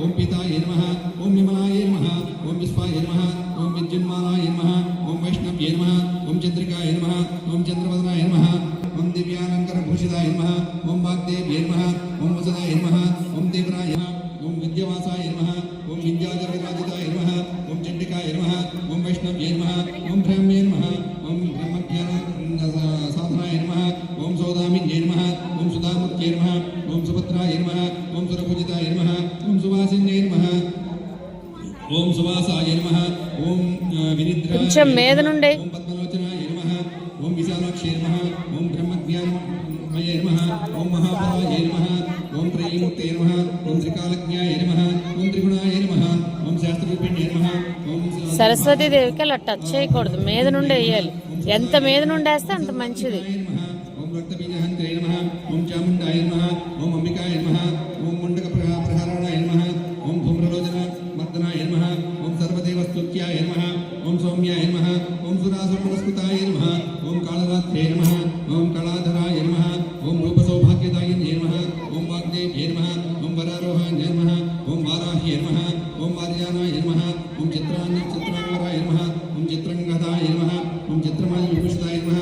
ఓం పీతాయ నమః ఓం విమలాయ నమః ఓం విశ్వాయ నమః ఓం విద్యున్మాలాయ నమః ఓం వైష్ణవ్యే నమః ఓం చంద్రికాయ నమః ఓం చంద్రవదనాయ నమః ఓం దివ్యాలంకర భూషితాయ నమః ఓం వాగ్దేవ్యే నమః ఓం వసదాయ నమః ఓం దేవరాయ నమః ఓం విద్యవాసాయ నమః ఓం విద్యాధరవిరాజితాయ నమః ఓం చండికాయ నమః ఓం వైష్ణవ్యే నమః ఓం బ్రహ్మే నమః ఓం బ్రహ్మజ్ఞాన సాధనాయ నమః ఓం సౌదామిన్యే నమః ఓం సుధామూర్త్యే నమః ఓం సుభద్రాయ నమః ఓం సురపూజితాయ నమః ఓం సువాసిన్యే నమః ఓం సువాసాయ నమః ఓం వినిద్రాయ కొంచెం మీద నుండి ఓం పద్మలోచనాయ నమః ఓం విశాలాక్షే నమః ఓం బ్రహ్మజ్ఞానమయే నమః ఓం మహాపరాయ నమః ఓం త్రైమూర్తయే నమః ఓం త్రికాలజ్ఞాయ నమః ఓం త్రిగుణాయ నమః ఓం శాస్త్రరూపిణ్యే నమః ఓం సరస్వతి దేవికి అలా టచ్ చేయకూడదు, మీద నుండి వేయాలి. ఎంత మీద నుండి వేస్తే అంత మంచిది. ఓం రక్తబీజహంత్రే నమః ఓం చాముండాయ నమః ఓం అంబికాయ నమః ఓం ముండక ప్రహారాయ నమః ఓం ధూమ్రలోచన మర్దనాయ నమః ఓం సర్వదేవస్తుత్యాయ నమః ఓం సౌమ్యాయ నమః ఓం సురాసురపురస్కృతాయ నమః ఓం కాళరాత్రే నమః ఓం కళాధరాయ నమః ఓం రూపసౌభాగ్యదాయిన్యే నమః ఓం వాగ్దేవ్యే నమః ఓం వరారోహాన్యే నమః ఓం వారాహ్యే నమః ఓం వార్యానాయ నమః ఓం చిత్రాంగరాయ నమః ఓం చిత్రంగదాయ నమః ఓం చిత్రమాయ విభూషితాయ నమః